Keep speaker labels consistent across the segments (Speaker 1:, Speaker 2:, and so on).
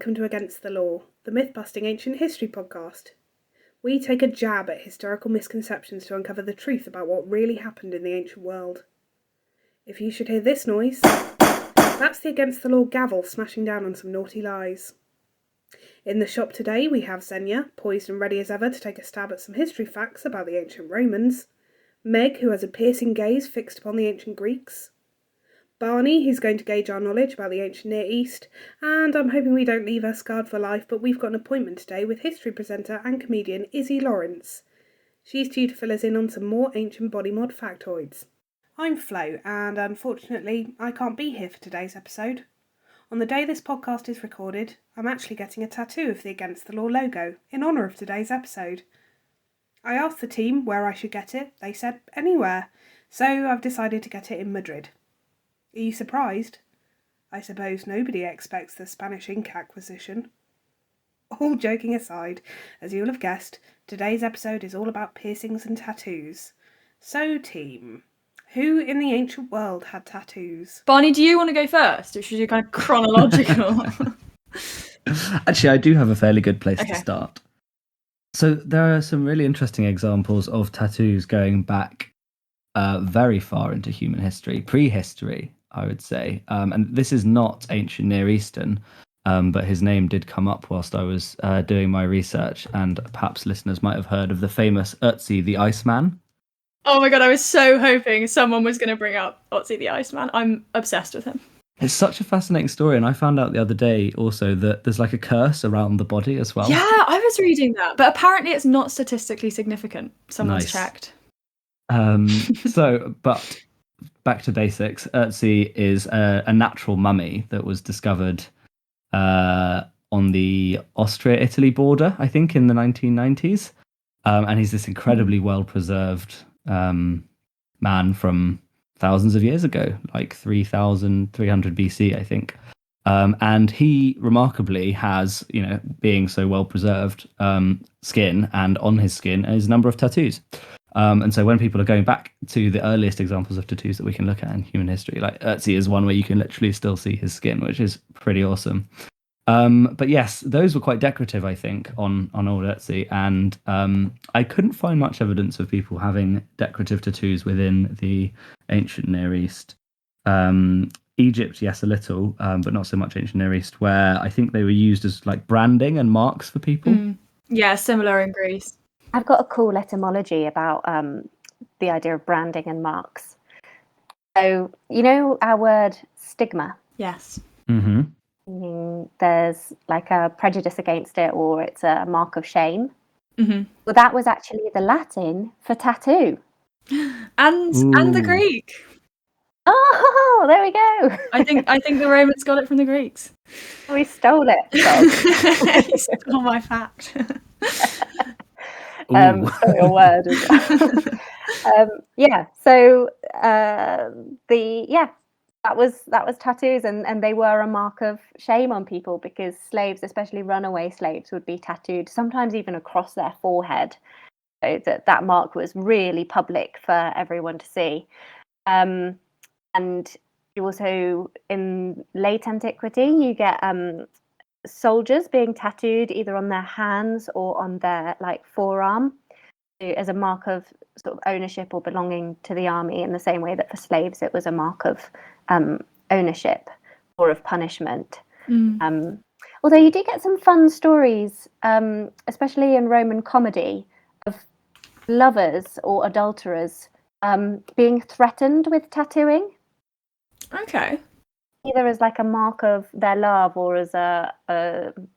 Speaker 1: welcome to Against the Law, the myth-busting ancient history podcast. We take a jab at historical misconceptions to uncover the truth about what really happened in the ancient world. If you should hear this noise, that's the Against the Law gavel smashing down on some naughty lies. In the shop today we have Zenia, poised and ready as ever to take a stab at some history facts about the ancient Romans, Meg, who has a piercing gaze fixed upon the ancient Greeks, Barney, who's going to gauge our knowledge about the ancient Near East, and I'm hoping we don't leave her scarred for life, but we've got an appointment today with history presenter and comedian Iszi Lawrence. She's due to fill us in on some more ancient body mod factoids. I'm Flo, and unfortunately I can't be here for today's episode. On the day this podcast is recorded, I'm actually getting a tattoo of the Against the Law logo in honour of today's episode. I asked the team where I should get it. They said anywhere, so I've decided to get it in Madrid. Are you surprised? I suppose nobody expects the Spanish ink acquisition. All joking aside, as you'll have guessed, today's episode is all about piercings and tattoos. So team, who in the ancient world had tattoos?
Speaker 2: Barney, do you want to go first, or should you kind of chronological?
Speaker 3: Actually, I do have a fairly good place to start. So there are some really interesting examples of tattoos going back very far into human history, prehistory, I would say. And this is not ancient Near Eastern, but his name did come up whilst I was doing my research, and perhaps listeners might have heard of the famous Ötzi the Iceman.
Speaker 2: Oh my god, I was so hoping someone was going to bring up Ötzi the Iceman. I'm obsessed with him.
Speaker 3: It's such a fascinating story, and I found out the other day also that there's like a curse around the body as well.
Speaker 2: Yeah, I was reading that, but apparently it's not statistically significant. Someone's checked.
Speaker 3: But back to basics. Ötzi is a natural mummy that was discovered on the Austria-Italy border, I think, in the 1990s. And he's this incredibly well-preserved man from thousands of years ago, like 3,300 BC, I think. And he remarkably has, being so well-preserved skin, and on his skin is a number of tattoos. And so when people are going back to the earliest examples of tattoos that we can look at in human history, like Ötzi is one where you can literally still see his skin, which is pretty awesome. But yes, those were quite decorative, I think, on old Ötzi. And I couldn't find much evidence of people having decorative tattoos within the ancient Near East. Egypt, yes, a little, but not so much ancient Near East, where I think they were used as like branding and marks for people.
Speaker 2: Yeah, similar in Greece.
Speaker 4: I've got a cool etymology about the idea of branding and marks. So, you know our word stigma?
Speaker 2: Yes.
Speaker 3: Mm-hmm.
Speaker 4: Meaning there's like a prejudice against it, or it's a mark of shame.
Speaker 2: Mm-hmm.
Speaker 4: Well, that was actually the Latin for tattoo.
Speaker 2: And the Greek.
Speaker 4: Oh, there we go.
Speaker 2: I think the Romans got it from the Greeks.
Speaker 4: We stole it.
Speaker 2: You stole my fact.
Speaker 4: Stole your word as well. That was tattoos, and they were a mark of shame on people, because slaves, especially runaway slaves, would be tattooed, sometimes even across their forehead. So that mark was really public for everyone to see. And you also, in late antiquity, you get soldiers being tattooed either on their hands or on their forearm, as a mark of sort of ownership or belonging to the army, in the same way that for slaves it was a mark of ownership or of punishment. Although you do get some fun stories, especially in Roman comedy, of lovers or adulterers being threatened with tattooing.
Speaker 2: Okay.
Speaker 4: Either as like a mark of their love, or as a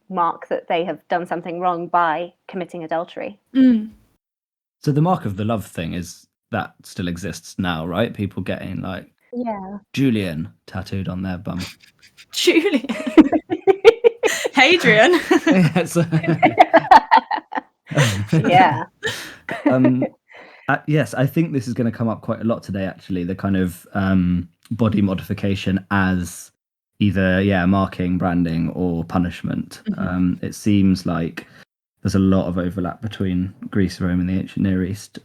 Speaker 4: mark that they have done something wrong by committing adultery.
Speaker 3: So the mark of the love thing that still exists now, right? People getting Julian tattooed on their bum.
Speaker 2: Julian. Hadrian.
Speaker 4: Yeah.
Speaker 3: Yes, I think this is going to come up quite a lot today, actually, the kind of body modification as either marking, branding, or punishment.
Speaker 2: Mm-hmm.
Speaker 3: It seems like there's a lot of overlap between Greece, Rome, and the ancient Near East.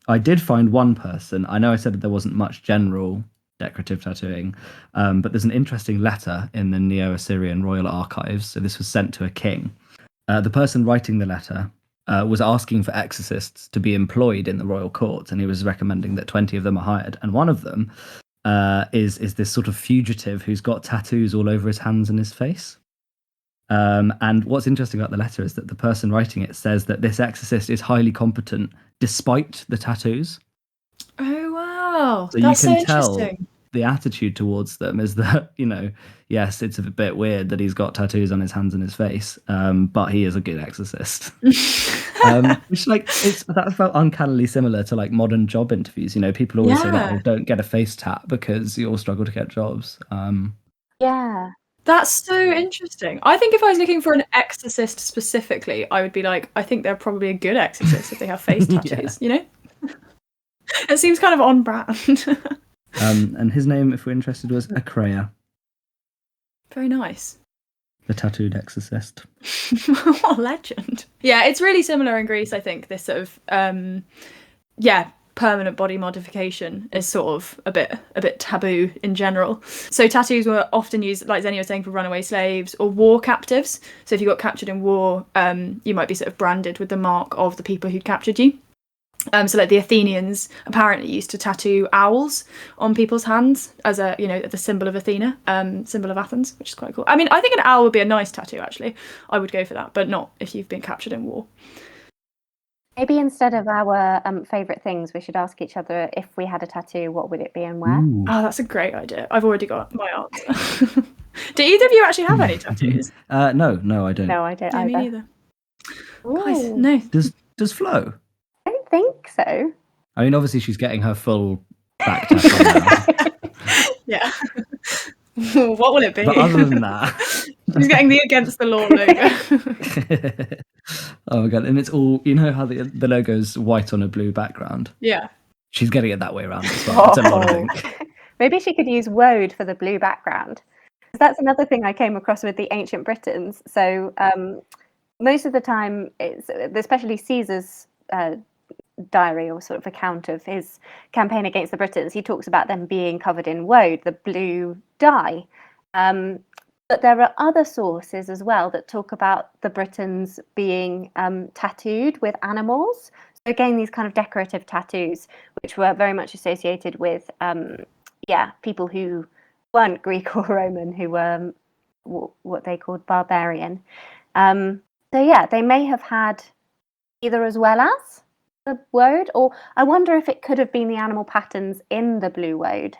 Speaker 3: I did find one person. I know I said that there wasn't much general decorative tattooing. But there's an interesting letter in the Neo-Assyrian royal archives. So this was sent to a king. The person writing the letter was asking for exorcists to be employed in the royal court, and he was recommending that 20 of them are hired. And one of them is this sort of fugitive who's got tattoos all over his hands and his face. And what's interesting about the letter is that the person writing it says that this exorcist is highly competent despite the tattoos.
Speaker 2: Oh, wow.
Speaker 3: So
Speaker 2: That's
Speaker 3: you can
Speaker 2: so
Speaker 3: tell
Speaker 2: interesting.
Speaker 3: the attitude towards them is that, yes, it's a bit weird that he's got tattoos on his hands and his face, but he is a good exorcist. Which, that felt uncannily similar to modern job interviews. People always say that,
Speaker 2: Yeah.
Speaker 3: don't get a face tat because you'll struggle to get jobs.
Speaker 4: Yeah.
Speaker 2: That's so interesting. I think if I was looking for an exorcist specifically, I would be like, I think they're probably a good exorcist if they have face tattoos, It seems kind of on brand.
Speaker 3: And his name, if we're interested, was Akreya,
Speaker 2: Very nice.
Speaker 3: the tattooed exorcist.
Speaker 2: What a legend. Yeah, it's really similar in Greece, I think, this sort of permanent body modification is sort of a bit taboo in general. So tattoos were often used, like Zenia was saying, for runaway slaves or war captives. So if you got captured in war, you might be sort of branded with the mark of the people who'd captured you. So the Athenians apparently used to tattoo owls on people's hands as the symbol of Athena, symbol of Athens, which is quite cool. I mean, I think an owl would be a nice tattoo, actually. I would go for that, but not if you've been captured in war.
Speaker 4: Maybe instead of our favourite things, we should ask each other if we had a tattoo, what would it be and where?
Speaker 3: Ooh.
Speaker 2: Oh, that's a great idea. I've already got my answer. Do either of you actually have any tattoos?
Speaker 3: No, I don't.
Speaker 4: No, I don't
Speaker 2: Yeah,
Speaker 4: either.
Speaker 2: me neither. Guys,
Speaker 4: Ooh,
Speaker 2: no.
Speaker 3: Does Flo?
Speaker 4: I don't think so.
Speaker 3: I mean, obviously she's getting her full back tattoo now.
Speaker 2: Yeah. What will it be?
Speaker 3: But other than that,
Speaker 2: She's getting the Against the Law logo.
Speaker 3: oh my god! And it's all, how the logo's white on a blue background.
Speaker 2: Yeah.
Speaker 3: She's getting it that way around as well. It's a lot, I think.
Speaker 4: Maybe she could use woad for the blue background. That's another thing I came across with the ancient Britons. So most of the time, it's especially Caesar's diary or sort of account of his campaign against the Britons. He talks about them being covered in woad, the blue dye. But there are other sources as well that talk about the Britons being tattooed with animals. So again, these kind of decorative tattoos, which were very much associated with people who weren't Greek or Roman, who were what they called barbarian. So they may have had either as well as the woad, or I wonder if it could have been the animal patterns in the blue woad.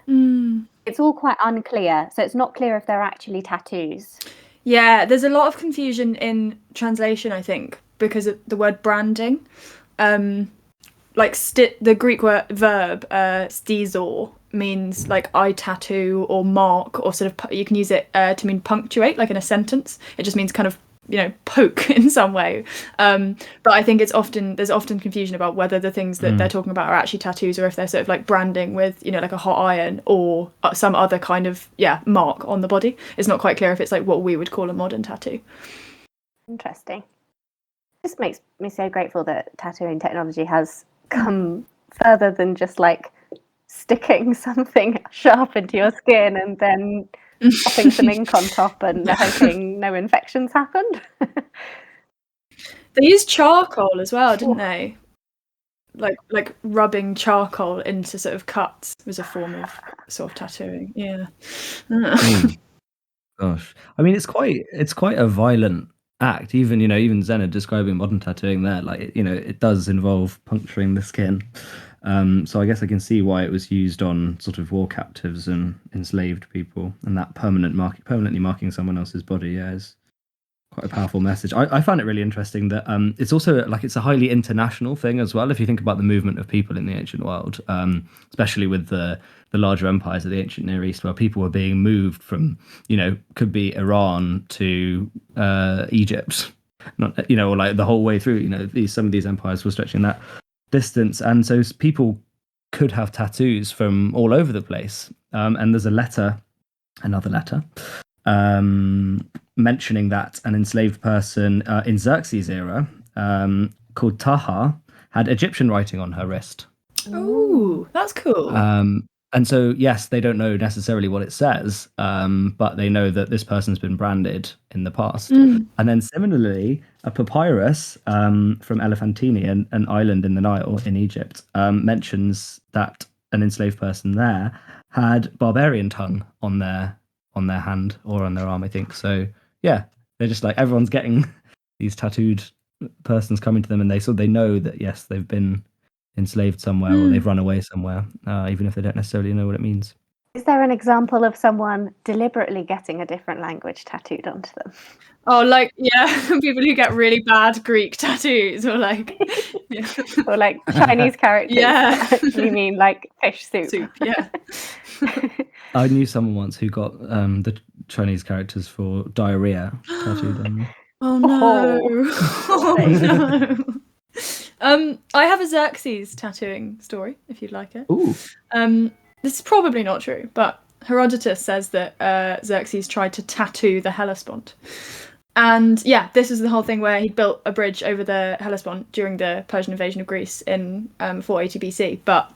Speaker 4: It's all quite unclear, so it's not clear if they're actually tattoos.
Speaker 2: Yeah, there's a lot of confusion in translation, I think, because of the word branding. The Greek verb stizor means I tattoo or mark, or sort of you can use it to mean punctuate, like in a sentence. It just means kind of poke in some way. But I think there's often confusion about whether the things that they're talking about are actually tattoos, or if they're sort of branding with like a hot iron or some other kind of mark on the body. It's not quite clear if it's what we would call a modern tattoo.
Speaker 4: Interesting. This makes me so grateful that tattooing technology has come further than just sticking something sharp into your skin and then popping some ink on top and hoping no infections happened.
Speaker 2: They used charcoal as well, didn't they? Like rubbing charcoal into sort of cuts was a form of sort of tattooing. Yeah.
Speaker 3: Gosh, I mean, it's quite a violent act. Even Zena describing modern tattooing there, it does involve puncturing the skin. So I guess I can see why it was used on sort of war captives and enslaved people, and that permanently marking someone else's body, is quite a powerful message. I find it really interesting that it's also it's a highly international thing as well. If you think about the movement of people in the ancient world, especially with the larger empires of the ancient Near East, where people were being moved from, could be Iran to Egypt, not or the whole way through. Some of these empires were stretching that distance, and so people could have tattoos from all over the place. And there's another letter mentioning that an enslaved person in Xerxes' era called Taha had Egyptian writing on her wrist.
Speaker 2: Ooh, that's cool.
Speaker 3: And so, yes, they don't know necessarily what it says, but they know that this person's been branded in the past. And then similarly, a papyrus from Elephantine, an island in the Nile in Egypt, mentions that an enslaved person there had barbarian tongue on their hand or on their arm, I think. So, yeah, they're just like, everyone's getting these tattooed persons coming to them, and they know that, yes, they've been enslaved somewhere or they've run away somewhere, even if they don't necessarily know what it means.
Speaker 4: Is there an example of someone deliberately getting a different language tattooed onto them?
Speaker 2: Oh, like, yeah, people who get really bad Greek tattoos, or like, yeah.
Speaker 4: Or like Chinese characters
Speaker 2: Yeah.
Speaker 4: that actually mean like fish soup.
Speaker 2: Yeah.
Speaker 3: I knew someone once who got the Chinese characters for diarrhea tattooed on them.
Speaker 2: Oh no. Oh, no. I have a Xerxes tattooing story, if you'd like it.
Speaker 3: Ooh.
Speaker 2: This is probably not true, but Herodotus says that Xerxes tried to tattoo the Hellespont. And yeah, this is the whole thing where he built a bridge over the Hellespont during the Persian invasion of Greece in 480 BC. But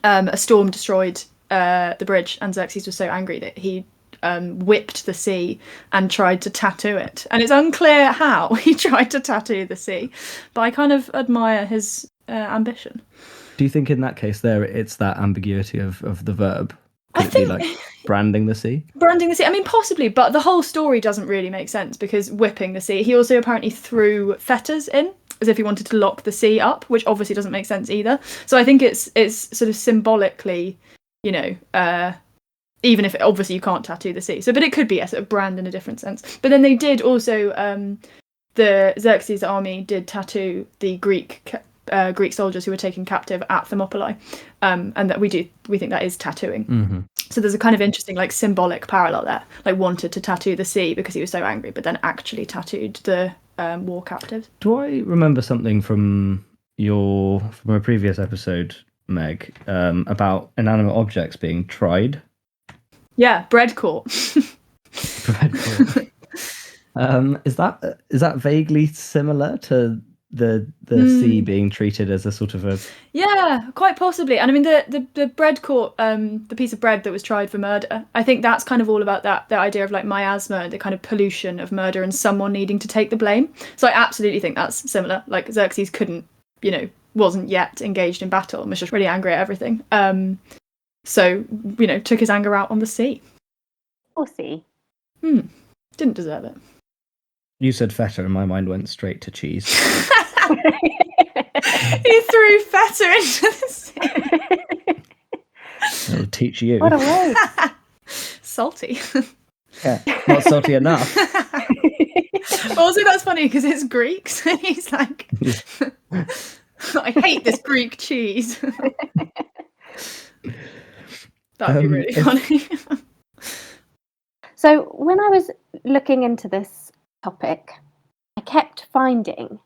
Speaker 2: a storm destroyed the bridge, and Xerxes was so angry that he whipped the sea and tried to tattoo it. And it's unclear how he tried to tattoo the sea, but I kind of admire his ambition.
Speaker 3: Do you think in that case there it's that ambiguity of the verb? Could
Speaker 2: I
Speaker 3: it
Speaker 2: think
Speaker 3: be like branding the sea?
Speaker 2: Branding the sea, I mean, possibly, but the whole story doesn't really make sense, because whipping the sea, he also apparently threw fetters in as if he wanted to lock the sea up, which obviously doesn't make sense either. So I think it's sort of symbolically, you know, even if obviously you can't tattoo the sea. So, but it could be a sort of brand in a different sense. But then they did also, the Xerxes army did tattoo the Greek soldiers who were taken captive at Thermopylae, and that we think that is tattooing.
Speaker 3: Mm-hmm.
Speaker 2: So there's a kind of interesting like symbolic parallel there. Like wanted to tattoo the sea because he was so angry, but then actually tattooed the war captives.
Speaker 3: Do I remember something from a previous episode, Meg, about inanimate objects being tried?
Speaker 2: Yeah, bread court.
Speaker 3: Bread court. Is that vaguely similar to the sea being treated as a sort of a...
Speaker 2: Yeah, quite possibly. And I mean the bread court, the piece of bread that was tried for murder, I think that's kind of all about that idea of like miasma, the kind of pollution of murder and someone needing to take the blame. So I absolutely think that's similar. Like Xerxes wasn't yet engaged in battle and was just really angry at everything. So, took his anger out on the sea.
Speaker 4: Or sea.
Speaker 2: Didn't deserve it.
Speaker 3: You said feta and my mind went straight to cheese.
Speaker 2: He threw feta into the sea.
Speaker 3: It'll teach you.
Speaker 4: What a waste.
Speaker 2: Salty.
Speaker 3: Yeah, not salty enough.
Speaker 2: Also, that's funny because it's Greek, so he's like, I hate this Greek cheese. That'd be really funny.
Speaker 4: So when I was looking into this topic, I kept finding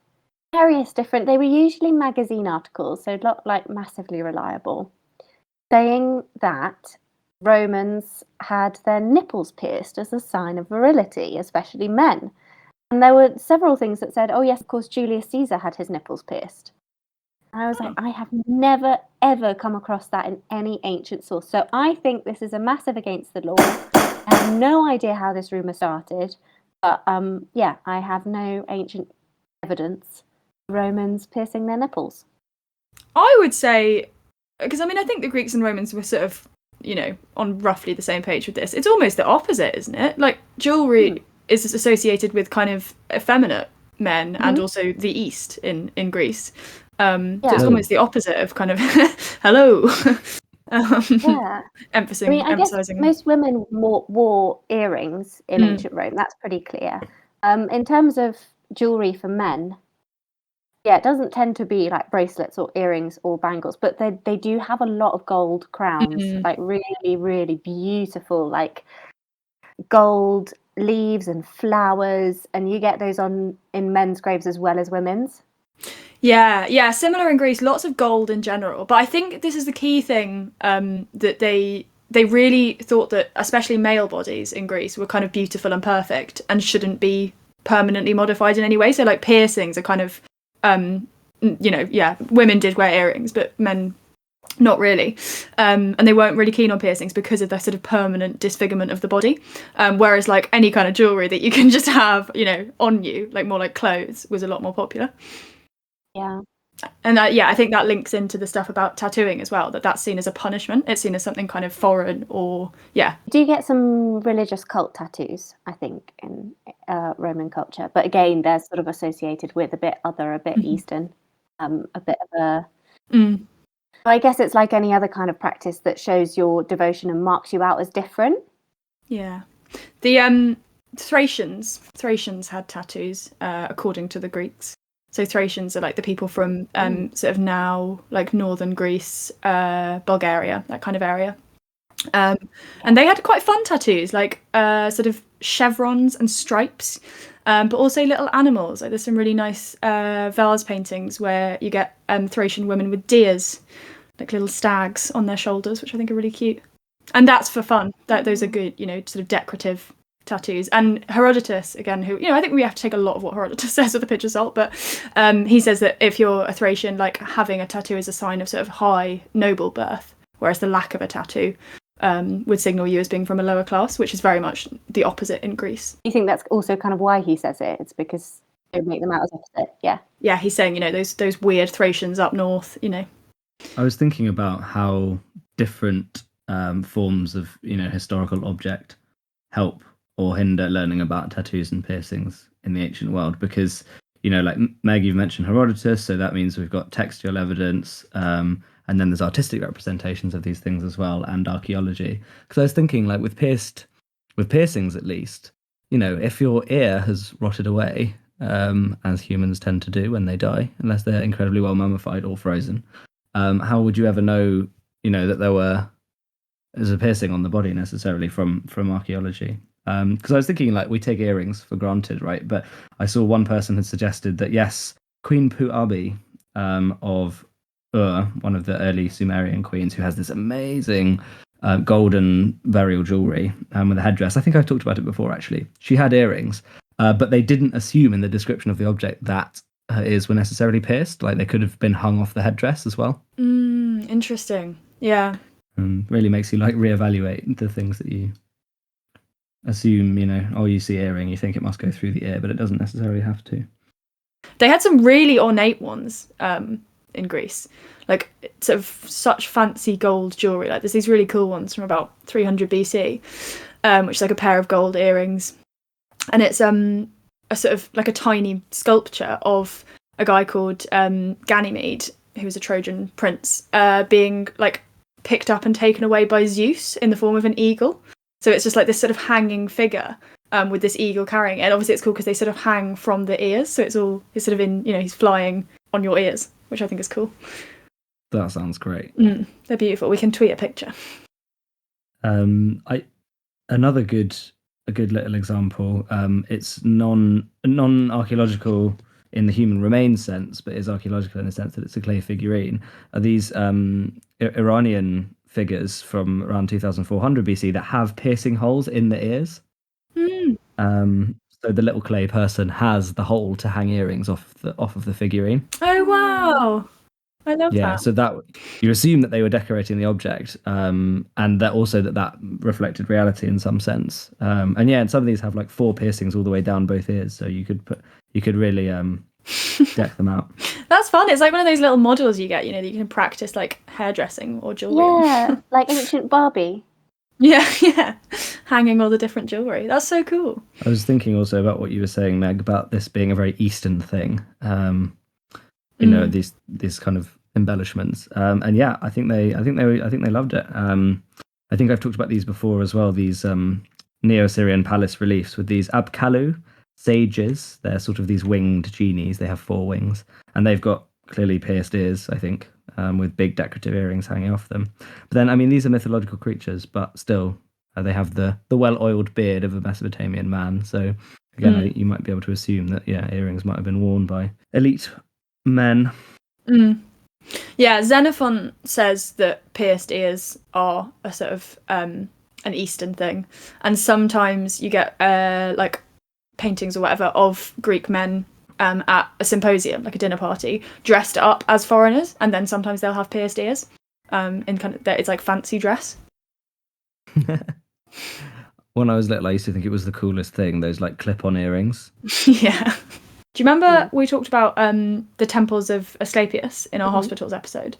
Speaker 4: various different, they were usually magazine articles, so not like massively reliable, saying that Romans had their nipples pierced as a sign of virility, especially men. And there were several things that said, oh yes, of course, Julius Caesar had his nipples pierced. And I was like, I have never, ever come across that in any ancient source. So I think this is a massive against the law. I have no idea how this rumour started. But I have no ancient evidence of Romans piercing their nipples.
Speaker 2: I would say, because I mean, I think the Greeks and Romans were sort of, on roughly the same page with this. It's almost the opposite, isn't it? Like jewellery is associated with kind of effeminate men and also the East in Greece. So it's almost the opposite of kind of hello. Emphasizing.
Speaker 4: Most women wore earrings in ancient Rome. That's pretty clear. In terms of jewelry for men, it doesn't tend to be like bracelets or earrings or bangles, but they do have a lot of gold crowns, like really, really beautiful, like gold leaves and flowers, and you get those in men's graves as well as women's.
Speaker 2: Yeah, similar in Greece, lots of gold in general. But I think this is the key thing, that they really thought that, especially male bodies in Greece, were kind of beautiful and perfect and shouldn't be permanently modified in any way. So like piercings are kind of, women did wear earrings, but men Not really. And they weren't really keen on piercings because of their sort of permanent disfigurement of the body. Whereas like any kind of jewellery that you can just have, on you, like more like clothes, was a lot more popular.
Speaker 4: Yeah.
Speaker 2: And I think that links into the stuff about tattooing as well, that's seen as a punishment. It's seen as something kind of foreign or,
Speaker 4: Do you get some religious cult tattoos, I think, in Roman culture? But again, they're sort of associated with a bit other, a bit Eastern, a bit of a... I guess it's like any other kind of practice that shows your devotion and marks you out as different.
Speaker 2: Yeah. The Thracians had tattoos, according to the Greeks. So Thracians are like the people from sort of now like northern Greece, Bulgaria, that kind of area. And they had quite fun tattoos, like sort of chevrons and stripes, but also little animals. Like there's some really nice vase paintings where you get Thracian women with deers, like little stags on their shoulders, which I think are really cute. And that's for fun. Those are good, sort of decorative tattoos. And Herodotus, again, who, I think we have to take a lot of what Herodotus says with a pinch of salt, but he says that if you're a Thracian, like having a tattoo is a sign of sort of high noble birth, whereas the lack of a tattoo would signal you as being from a lower class, which is very much the opposite in Greece.
Speaker 4: You think that's also kind of why he says it? It's because they make them out as opposite, yeah.
Speaker 2: Yeah, he's saying, those weird Thracians up north,
Speaker 3: I was thinking about how different forms of, historical object help or hinder learning about tattoos and piercings in the ancient world, because like Meg, you've mentioned Herodotus, so that means we've got textual evidence, and then there's artistic representations of these things as well, and archaeology. Because I was thinking, like with piercings at least, if your ear has rotted away, as humans tend to do when they die, unless they're incredibly well mummified or frozen, how would you ever know that there's a piercing on the body necessarily from archaeology? Because I was thinking, like, we take earrings for granted, right? But I saw one person had suggested that, yes, Queen Puabi of Ur, one of the early Sumerian queens, who has this amazing golden burial jewelry with a headdress. I think I've talked about it before, actually. She had earrings, but they didn't assume in the description of the object that her ears were necessarily pierced. Like, they could have been hung off the headdress as well.
Speaker 2: Interesting. Yeah.
Speaker 3: Really makes you, like, reevaluate the things that you assume, you see earring, you think it must go through the ear, but it doesn't necessarily have to.
Speaker 2: They had some really ornate ones in Greece, like sort of such fancy gold jewelry. Like there's these really cool ones from about 300 BC, which is like a pair of gold earrings, and it's a sort of like a tiny sculpture of a guy called Ganymede, who was a Trojan prince, being like picked up and taken away by Zeus in the form of an eagle. So it's just like this sort of hanging figure with this eagle carrying it. And obviously it's cool because they sort of hang from the ears. So it's sort of in, he's flying on your ears, which I think is cool.
Speaker 3: That sounds great.
Speaker 2: They're beautiful. We can tweet a picture.
Speaker 3: Another good little example. It's non-archaeological in the human remains sense, but is archaeological in the sense that it's a clay figurine. Are these Iranian figures from around 2400 BC that have piercing holes in the ears? So the little clay person has the hole to hang earrings off of the figurine.
Speaker 2: Oh wow, I love that.
Speaker 3: Yeah, so that you assume that they were decorating the object, and that also that reflected reality in some sense. And some of these have like 4 piercings all the way down both ears, so you could really deck them out.
Speaker 2: That's fun. It's like one of those little models you get, that you can practice like hairdressing or jewelry.
Speaker 4: Yeah, like ancient Barbie.
Speaker 2: Yeah, hanging all the different jewelry. That's so cool.
Speaker 3: I was thinking also about what you were saying, Meg, about this being a very Eastern thing. These kind of embellishments. And yeah, I think they loved it. I think I've talked about these before as well. These Neo-Assyrian palace reliefs with these abkalu sages. They're sort of these winged genies. They have 4 wings, and they've got clearly pierced ears, I think, with big decorative earrings hanging off them. But then, these are mythological creatures, but still, they have the well-oiled beard of a Mesopotamian man. So again, I think you might be able to assume that, earrings might have been worn by elite men.
Speaker 2: Yeah, Xenophon says that pierced ears are a sort of an Eastern thing, and sometimes you get like paintings or whatever of Greek men at a symposium, like a dinner party, dressed up as foreigners, and then sometimes they'll have pierced ears. in kind of it's like fancy dress.
Speaker 3: When I was little, I used to think it was the coolest thing, those like clip-on earrings.
Speaker 2: Yeah. Do you remember we talked about the temples of Asclepius in our hospitals episode?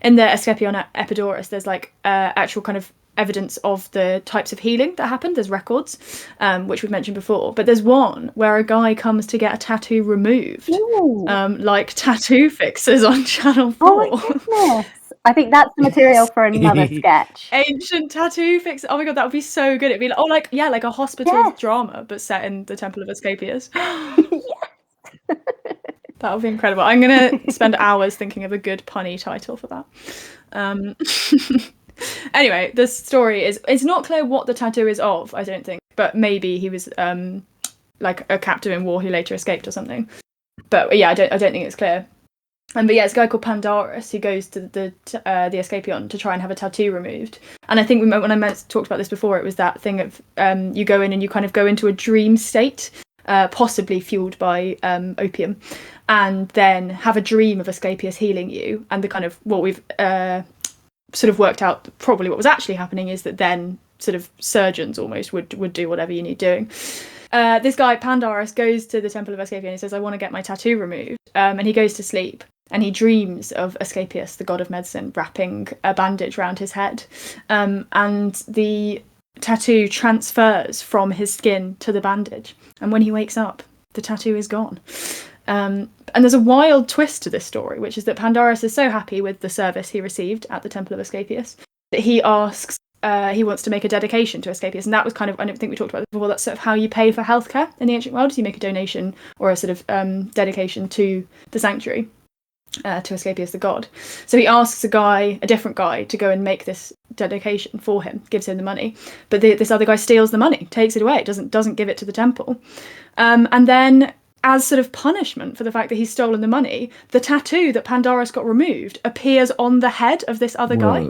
Speaker 2: In the Asclepion Epidaurus, there's like actual kind of evidence of the types of healing that happened. There's records, which we've mentioned before. But there's one where a guy comes to get a tattoo removed, like tattoo fixers on Channel 4.
Speaker 4: Oh my goodness. I think that's the material for another sketch.
Speaker 2: Ancient tattoo fixer. Oh my god, that would be so good. It'd be like, like a hospital drama, but set in the Temple of Asclepius. That would be incredible. I'm going to spend hours thinking of a good punny title for that. Anyway, the story it's not clear what the tattoo is of, I don't think, but maybe he was like a captive in war who later escaped or something. But yeah, I don't think it's clear. But yeah, it's a guy called Pandarus who goes to the Asclepion to try and have a tattoo removed. And I think when I talked about this before, it was that thing of you go in and you kind of go into a dream state, possibly fueled by opium, and then have a dream of Asclepius healing you. And the kind of what we've sort of worked out, probably what was actually happening is that then sort of surgeons almost would do whatever you need doing. This guy Pandarus goes to the Temple of Asclepius and he says, I want to get my tattoo removed, and he goes to sleep. And he dreams of Asclepius, the god of medicine, wrapping a bandage around his head. And the tattoo transfers from his skin to the bandage. And when he wakes up, the tattoo is gone. And there's a wild twist to this story, which is that Pandarus is so happy with the service he received at the Temple of Asclepius that he asks, he wants to make a dedication to Asclepius. And that was kind of, I don't think we talked about this before, that's sort of how you pay for healthcare in the ancient world, is you make a donation or a sort of dedication to the sanctuary. To Asclepius the god. So he asks a different guy, to go and make this dedication for him, gives him the money. But this other guy steals the money, takes it away, doesn't give it to the temple. And then, as sort of punishment for the fact that he's stolen the money, the tattoo that Pandarus got removed appears on the head of this other guy.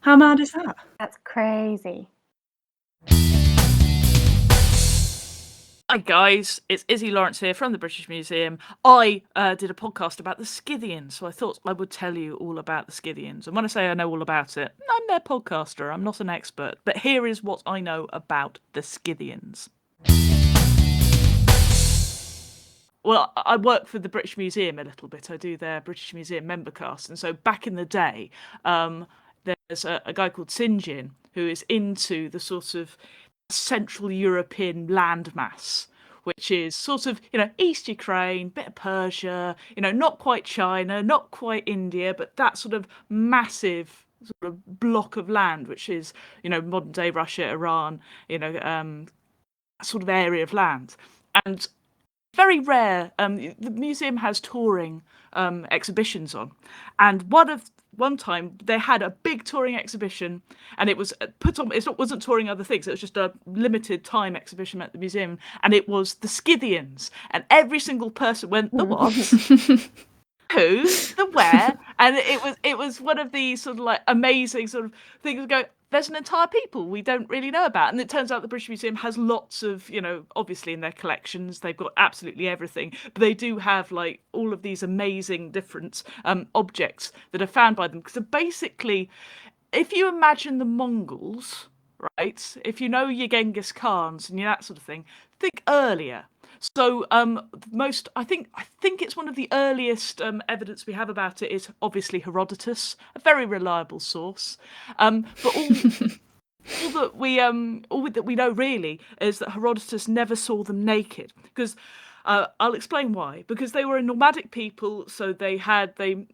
Speaker 2: How mad is that?
Speaker 4: That's crazy.
Speaker 5: Hi guys, it's Iszi Lawrence here from the British Museum. I did a podcast about the Scythians, so I thought I would tell you all about the Scythians. And when I say I know all about it, I'm their podcaster, I'm not an expert. But here is what I know about the Scythians. Well, I work for the British Museum a little bit. I do their British Museum membercast. And so back in the day, there's a guy called Zenia who is into the sort of Central European landmass, which is sort of, East Ukraine, bit of Persia, not quite China, not quite India, but that sort of massive sort of block of land, which is, modern day Russia, Iran, sort of area of land. And very rare, the museum has touring exhibitions on, and one time they had a big touring exhibition, and it was put on. It wasn't touring other things. It was just a limited time exhibition at the museum, and it was the Scythians. And every single person went, the what? Who? The where? And it was one of these sort of like amazing sort of things. Go, there's an entire people we don't really know about. And it turns out the British Museum has lots of, obviously in their collections, they've got absolutely everything, but they do have like all of these amazing different objects that are found by them. Because basically, if you imagine the Mongols, right, if you know your Genghis Khans and that sort of thing, think earlier. So I think it's one of the earliest evidence we have about it is obviously Herodotus, a very reliable source. But all that we know really is that Herodotus never saw them naked, because I'll explain why. Because they were a nomadic people, so they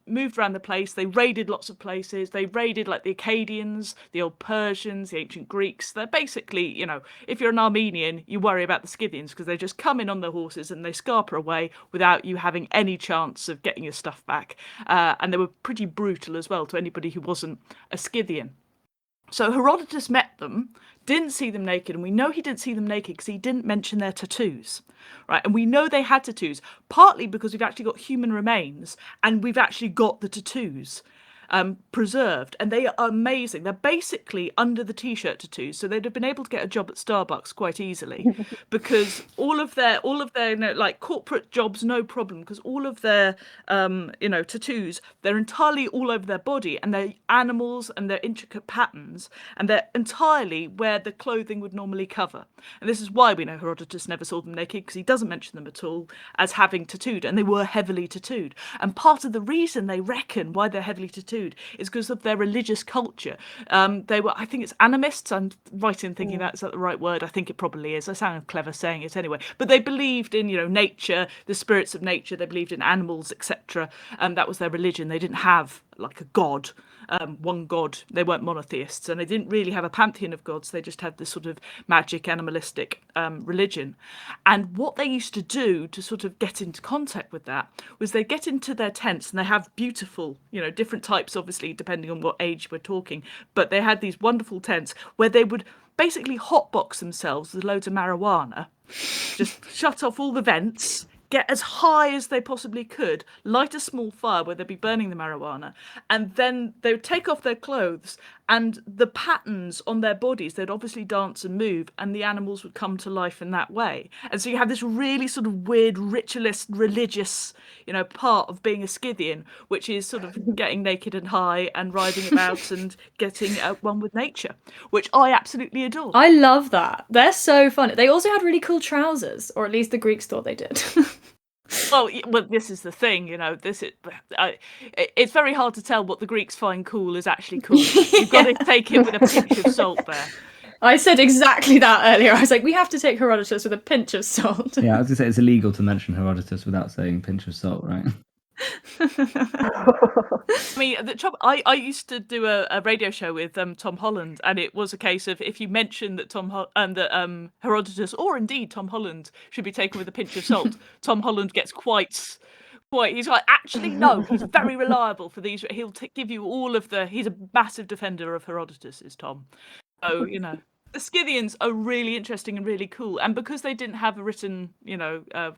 Speaker 5: moved around the place, they raided lots of places, they raided like the Akkadians, the old Persians, the ancient Greeks. They're basically, if you're an Armenian, you worry about the Scythians because they just come in on their horses and they scarper away without you having any chance of getting your stuff back. And they were pretty brutal as well to anybody who wasn't a Scythian. So Herodotus met them, didn't see them naked, and we know he didn't see them naked because he didn't mention their tattoos, right? And we know they had tattoos, partly because we've actually got human remains and we've actually got the tattoos. preserved, and they are amazing. They're basically under the t-shirt tattoos, so they'd have been able to get a job at Starbucks quite easily, because all of their like corporate jobs, no problem, because all of their tattoos, they're entirely all over their body, and they're animals and they're intricate patterns, and they're entirely where the clothing would normally cover. And this is why we know Herodotus never saw them naked, because he doesn't mention them at all as having tattooed, and they were heavily tattooed. And part of the reason they reckon why they're heavily tattooed is because of their religious culture. They were, I think it's animists. I'm right in thinking is that the right word? I think it probably is. I sound clever saying it anyway. But they believed in, nature, the spirits of nature. They believed in animals, etc. That was their religion. They didn't have like a god. One god. They weren't monotheists, and they didn't really have a pantheon of gods. They just had this sort of magic animalistic religion. And what they used to do to sort of get into contact with that was they get into their tents, and they have beautiful, different types, obviously depending on what age we're talking, but they had these wonderful tents where they would basically hotbox themselves with loads of marijuana, just shut off all the vents, get as high as they possibly could, light a small fire where they'd be burning the marijuana, and then they would take off their clothes, and the patterns on their bodies, they'd obviously dance and move, and the animals would come to life in that way. And so you have this really sort of weird ritualist, religious, part of being a Scythian, which is sort of getting naked and high and riding about and getting at one with nature, which I absolutely adore.
Speaker 2: I love that. They're so fun. They also had really cool trousers, or at least the Greeks thought they did.
Speaker 5: Well, this is the thing, it's very hard to tell what the Greeks find cool is actually cool. You've got to take it with a pinch of salt there.
Speaker 2: I said exactly that earlier. I was like, we have to take Herodotus with a pinch of salt.
Speaker 3: Yeah, I was going to say it's illegal to mention Herodotus without saying pinch of salt, right?
Speaker 5: I mean, I used to do a radio show with Tom Holland, and it was a case of if you mention that Herodotus, or indeed Tom Holland, should be taken with a pinch of salt, Tom Holland gets quite. He's like, actually, no, he's very reliable for these. He'll give you all of the. He's a massive defender of Herodotus, is Tom. So the Scythians are really interesting and really cool, and because they didn't have a written,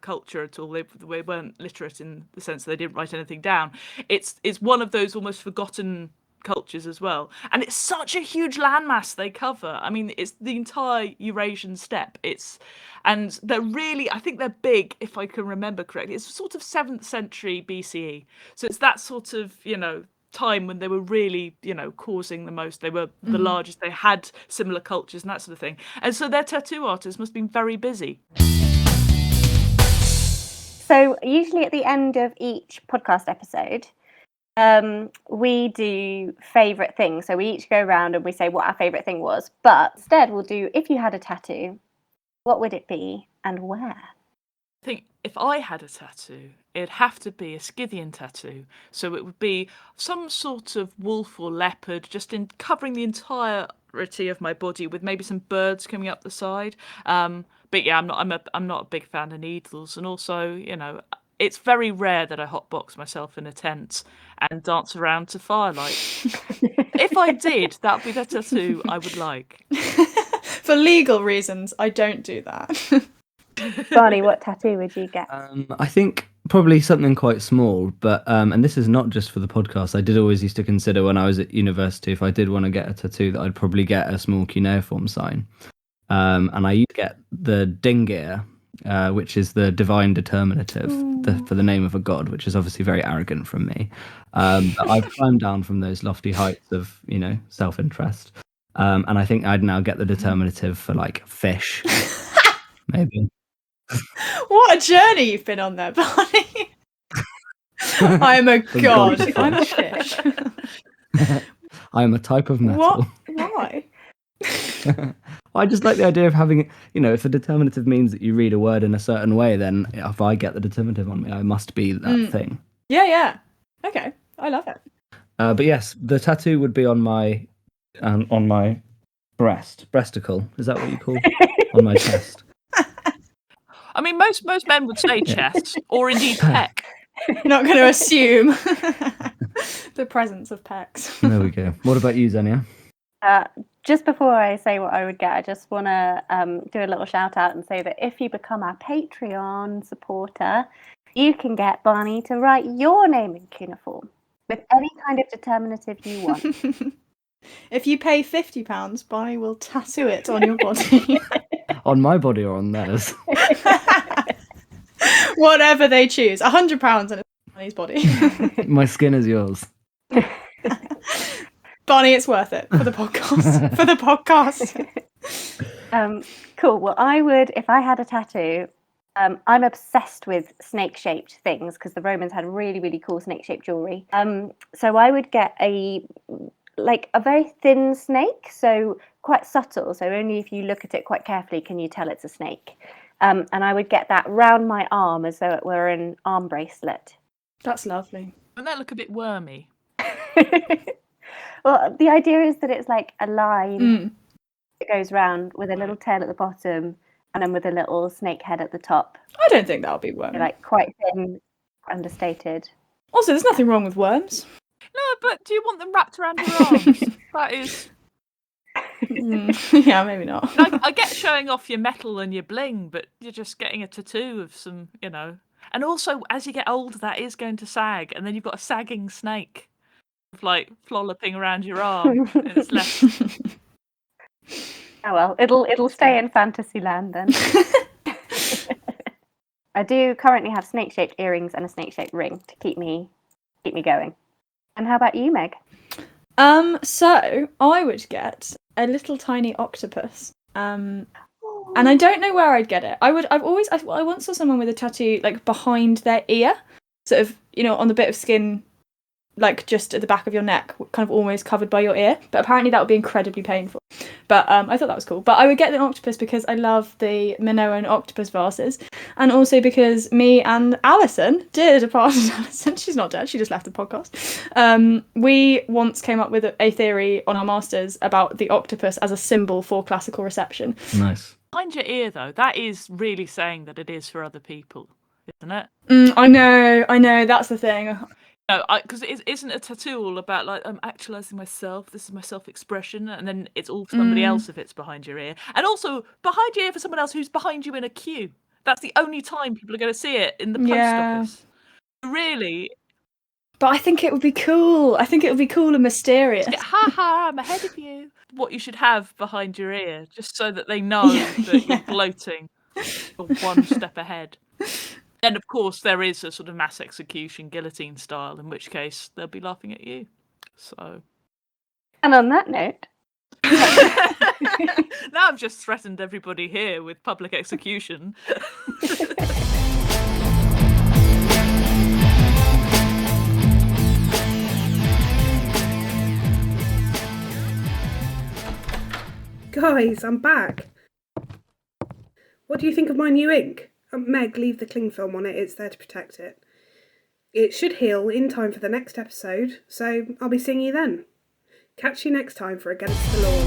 Speaker 5: culture at all, they weren't literate in the sense that they didn't write anything down. It's one of those almost forgotten cultures as well, and it's such a huge landmass they cover. I mean, it's the entire Eurasian steppe. And they're really, I think they're big, if I can remember correctly. It's sort of 7th century BCE, so it's that sort of time when they were really, causing the most. They were the largest. They had similar cultures and that sort of thing. And so their tattoo artists must have been very busy.
Speaker 4: So usually at the end of each podcast episode, we do favourite things. So we each go around and we say what our favourite thing was. But instead we'll do, if you had a tattoo, what would it be and where?
Speaker 5: I think if I had a tattoo, it'd have to be a Scythian tattoo. So it would be some sort of wolf or leopard, just in covering the entirety of my body, with maybe some birds coming up the side. But yeah, I'm not a big fan of needles, and also, it's very rare that I hotbox myself in a tent and dance around to firelight. If I did, that'd be the tattoo I would like.
Speaker 2: For legal reasons, I don't do that.
Speaker 4: Barney, what tattoo would you get?
Speaker 3: I think probably something quite small, but and this is not just for the podcast. I did always used to consider when I was at university, if I did want to get a tattoo, that I'd probably get a small cuneiform sign. And I used to get the dingir, which is the divine determinative for the name of a god, which is obviously very arrogant from me. But I've climbed down from those lofty heights of, self-interest. And I think I'd now get the determinative for like fish, maybe.
Speaker 2: What a journey you've been on there, Barney. I'm a god. I'm a fish.
Speaker 3: I am a type of metal.
Speaker 2: What? Why?
Speaker 3: I just like the idea of having, if a determinative means that you read a word in a certain way, then if I get the determinative on me, I must be that thing.
Speaker 2: Yeah. Okay, I love it.
Speaker 3: But yes, the tattoo would be on my breasticle. Is that what you call on my chest?
Speaker 5: I mean, most men would say chest, or indeed pec.
Speaker 2: You're not going to assume the presence of pecs.
Speaker 3: There we go. What about you, Zenia?
Speaker 4: Just before I say what I would get, I just want to do a little shout out and say that if you become our Patreon supporter, you can get Barney to write your name in cuneiform with any kind of determinative you want.
Speaker 2: If you pay £50, Barney will tattoo it on your body.
Speaker 3: On my body or on theirs?
Speaker 2: Whatever they choose. £100 and it's on Barney's body.
Speaker 3: My skin is yours.
Speaker 2: Barney, it's worth it for the podcast. For the podcast.
Speaker 4: Cool. Well, I would, if I had a tattoo, I'm obsessed with snake-shaped things because the Romans had really, really cool snake-shaped jewelry. So I would get a very thin snake, so quite subtle. So only if you look at it quite carefully can you tell it's a snake. And I would get that round my arm as though it were an arm bracelet.
Speaker 2: That's lovely.
Speaker 5: Wouldn't that look a bit wormy?
Speaker 4: Well, the idea is that it's like a line that goes round with a little tail at the bottom and then with a little snake head at the top.
Speaker 2: I don't think that'll be wormy.
Speaker 4: Like quite thin, understated.
Speaker 2: Also, there's nothing wrong with worms.
Speaker 5: No, but do you want them wrapped around your arms? That is...
Speaker 2: Yeah, maybe not.
Speaker 5: I get showing off your metal and your bling, but you're just getting a tattoo of some, you know. And also, as you get older, that is going to sag, and then you've got a sagging snake, like flopping around your arm. And it's less.
Speaker 4: Oh well, it'll stay in fantasy land then. I do currently have snake-shaped earrings and a snake-shaped ring to keep me going. And how about you, Meg?
Speaker 2: So I would get a little tiny octopus. And I don't know where I'd get it. I once saw someone with a tattoo like behind their ear, sort of, you know, on the bit of skin, like just at the back of your neck, kind of almost covered by your ear. But apparently that would be incredibly painful. But I thought that was cool. But I would get the octopus because I love the Minoan octopus vases, and also because me and Alison did a part of Alison. She's not dead. She just left the podcast. We once came up with a theory on our masters about the octopus as a symbol for classical reception.
Speaker 3: Nice.
Speaker 5: Behind your ear, though, that is really saying that it is for other people, isn't it?
Speaker 2: I know. That's the thing.
Speaker 5: No, because it isn't a tattoo all about like I'm actualizing myself. This is my self-expression, and then it's all for somebody else if it's behind your ear, and also behind your ear for someone else who's behind you in a queue. That's the only time people are going to see it in the post office. Really.
Speaker 2: But I think it would be cool. I think it would be cool and mysterious.
Speaker 5: Ha ha! I'm ahead of you. What you should have behind your ear, just so that they know that you're gloating. You're one step ahead. Then, of course, there is a sort of mass execution, guillotine style, in which case they'll be laughing at you. So.
Speaker 4: And on that note.
Speaker 5: Now I've just threatened everybody here with public execution.
Speaker 1: Guys, I'm back. What do you think of my new ink? Meg, leave the cling film on it, it's there to protect it. It should heal in time for the next episode, so I'll be seeing you then. Catch you next time for Against the Law.